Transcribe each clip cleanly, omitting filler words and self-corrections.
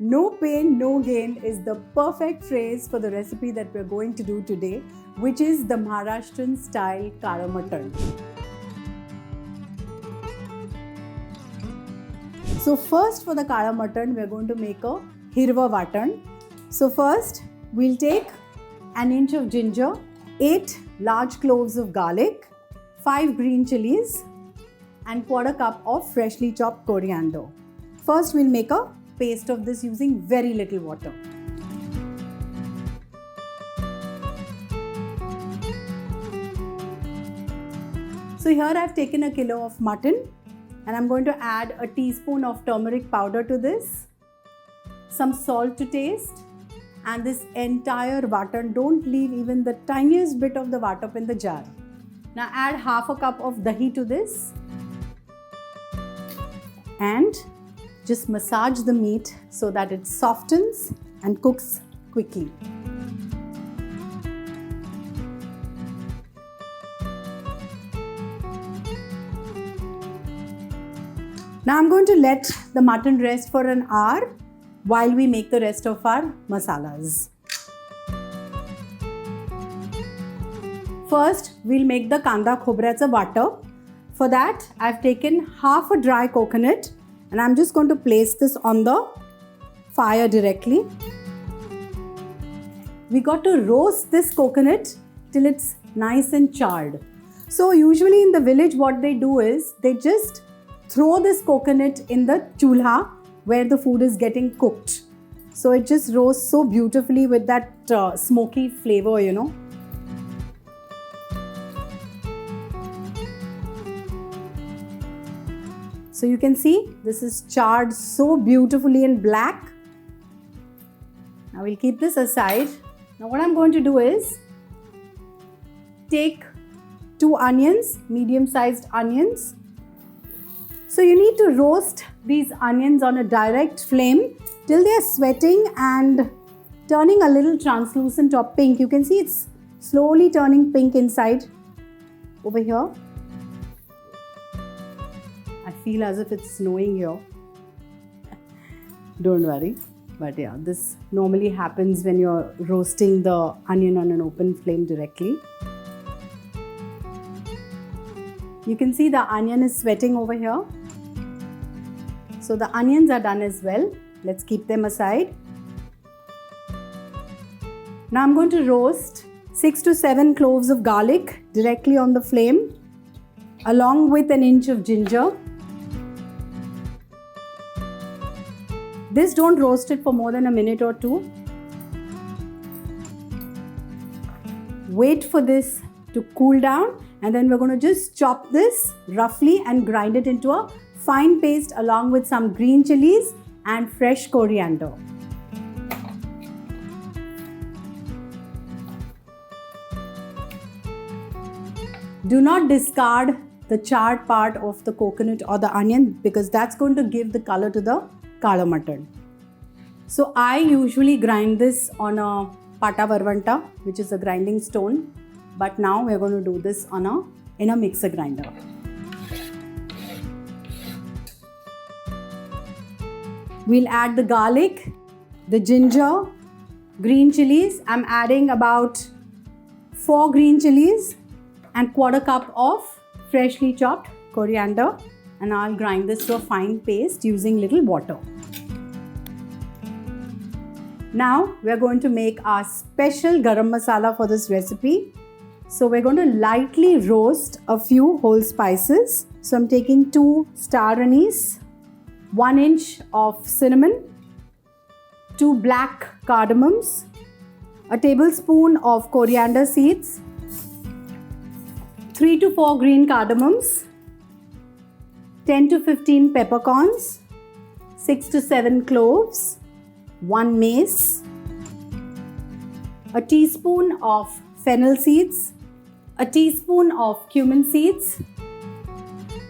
No pain, no gain is the perfect phrase for the recipe that we're going to do today, which is the Maharashtrian style Kara Mutton. So first for the Kara Mutton, we're going to make a hirva vatan. So first, we'll take an inch of ginger, 8 large cloves of garlic, 5 green chillies, and quarter cup of freshly chopped coriander. First, we'll make a paste of this using very little water. So here I've taken a kilo of mutton and I'm going to add a teaspoon of turmeric powder to this, some salt to taste, and this entire vatan. Don't leave even the tiniest bit of the vatap in the jar. Now add half a cup of dahi to this and just massage the meat so that it softens and cooks quickly. Now I'm going to let the mutton rest for an hour while we make the rest of our masalas. First, we'll make the kanda khobracha batter. For that, I've taken half a dry coconut and I'm just going to place this on the fire directly. We got to roast this coconut till it's nice and charred. So usually in the village what they do is they just throw this coconut in the chulha where the food is getting cooked. So it just roasts so beautifully with that smoky flavor, you know. So you can see this is charred so beautifully and black. Now we'll keep this aside. Now what I'm going to do is take 2 onions, medium-sized onions. So you need to roast these onions on a direct flame till they are sweating and turning a little translucent or pink. You can see it's slowly turning pink inside over here. I feel as if it's snowing here. Don't worry. But yeah, this normally happens when you're roasting the onion on an open flame directly. You can see the onion is sweating over here. So the onions are done as well. Let's keep them aside. Now I'm going to roast 6 to 7 cloves of garlic directly on the flame, along with an inch of ginger. This don't roast it for more than a minute or two. Wait for this to cool down and then we're going to just chop this roughly and grind it into a fine paste along with some green chilies and fresh coriander. Do not discard the charred part of the coconut or the onion because that's going to give the color to the Kara mutton. So I usually grind this on a pata varvanta, which is a grinding stone, but now we're going to do this in a mixer grinder. We'll add the garlic, the ginger, green chilies. I'm adding about 4 green chilies and quarter cup of freshly chopped coriander, and I'll grind this to a fine paste using little water. Now we're going to make our special garam masala for this recipe. So we're going to lightly roast a few whole spices. So I'm taking 2 star anise, 1 inch of cinnamon, 2 black cardamoms, a tablespoon of coriander seeds, 3 to 4 green cardamoms, 10 to 15 peppercorns, 6 to 7 cloves, 1 mace, a teaspoon of fennel seeds, a teaspoon of cumin seeds,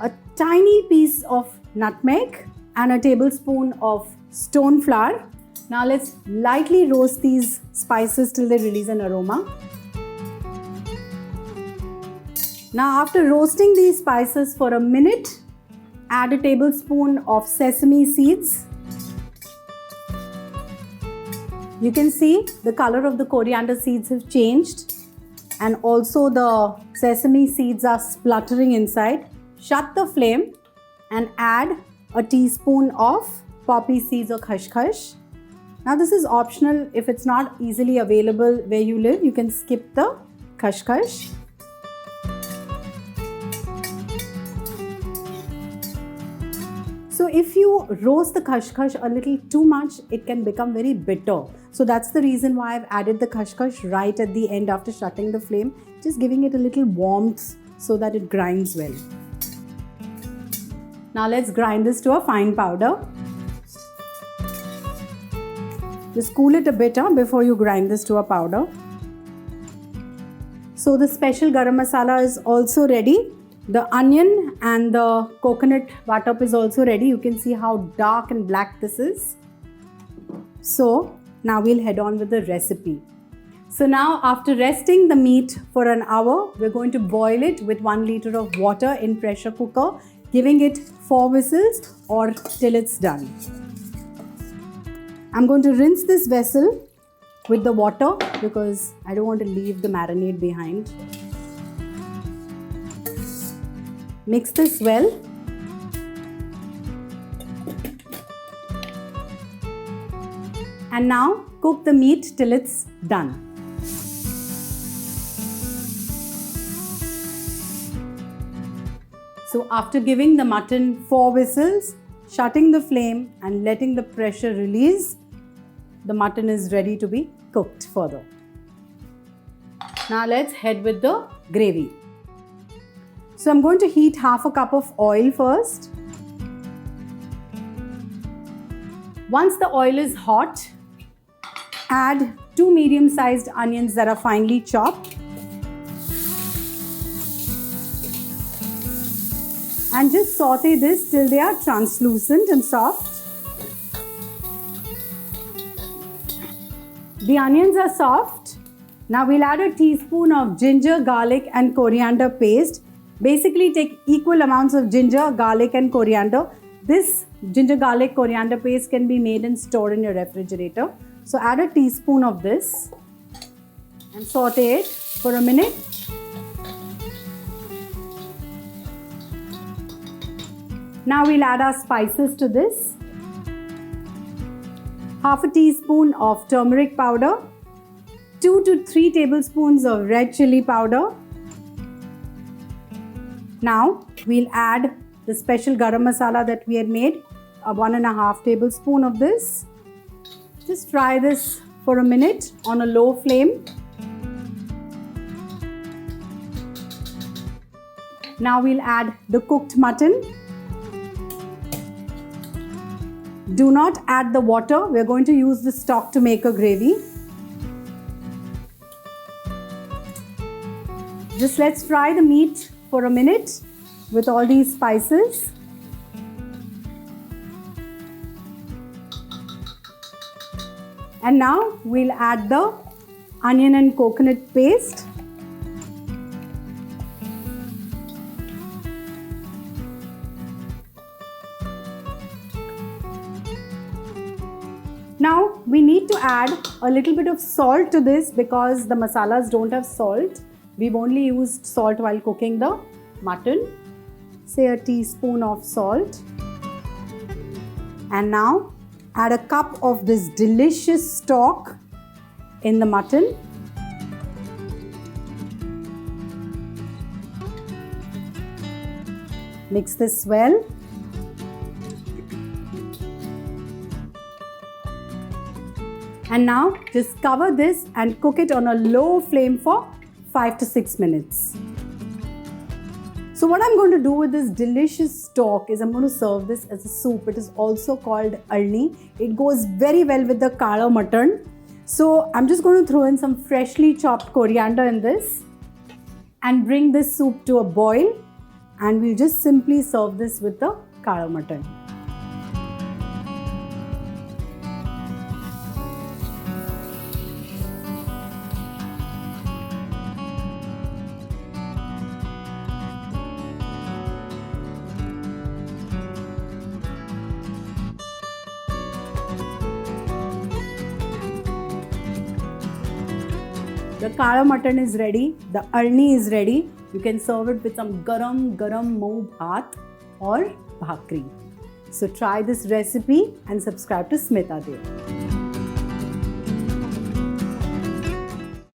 a tiny piece of nutmeg, and a tablespoon of stone flour. Now let's lightly roast these spices till they release an aroma. Now after roasting these spices for a minute, add a tablespoon of sesame seeds, You can see the color of the coriander seeds have changed, and also the sesame seeds are spluttering inside. Shut the flame and add a teaspoon of poppy seeds or khus. Now this is optional. If it's not easily available where you live, you can skip the khus. So if you roast the khus a little too much, it can become very bitter. So that's the reason why I've added the khus right at the end after shutting the flame, just giving it a little warmth so that it grinds well. Now let's grind this to a fine powder. Just cool it a bit before you grind this to a powder. So the special garam masala is also ready. The onion and the coconut butter is also ready. You can see how dark and black this is. So now we'll head on with the recipe. So now after resting the meat for an hour, we're going to boil it with 1 liter of water in pressure cooker, giving it 4 whistles or till it's done. I'm going to rinse this vessel with the water because I don't want to leave the marinade behind. Mix this well. And now cook the meat till it's done. So after giving the mutton 4 whistles, shutting the flame and letting the pressure release, the mutton is ready to be cooked further. Now let's head with the gravy. So I'm going to heat half a cup of oil first. Once the oil is hot, add 2 medium-sized onions that are finely chopped. And just saute this till they are translucent and soft. The onions are soft. Now we'll add a teaspoon of ginger, garlic and coriander paste. Basically take equal amounts of ginger, garlic and coriander. This ginger, garlic, coriander paste can be made and stored in your refrigerator. So add a teaspoon of this and saute it for a minute. Now we'll add our spices to this. Half a teaspoon of turmeric powder, 2 to 3 tablespoons of red chilli powder. Now we'll add the special garam masala that we had made, 1.5 tablespoon of this. Just fry this for a minute on a low flame. Now we'll add the cooked mutton. Do not add the water. We're going to use the stock to make a gravy. Just let's fry the meat for a minute with all these spices. And now we'll add the onion and coconut paste. Now we need to add a little bit of salt to this because the masalas don't have salt. We've only used salt while cooking the mutton. Say a teaspoon of salt. And now add a cup of this delicious stock in the mutton. Mix this well. And now just cover this and cook it on a low flame for 5 to 6 minutes. So what I'm going to do with this delicious stock is I'm going to serve this as a soup. It is also called arni. It goes very well with the kala mutton. So I'm just going to throw in some freshly chopped coriander in this and bring this soup to a boil, and we'll just simply serve this with the kala mutton. The kala mutton is ready. The alni is ready. You can serve it with some garam mo bhat or bhakri. So try this recipe and subscribe to Smita Dev.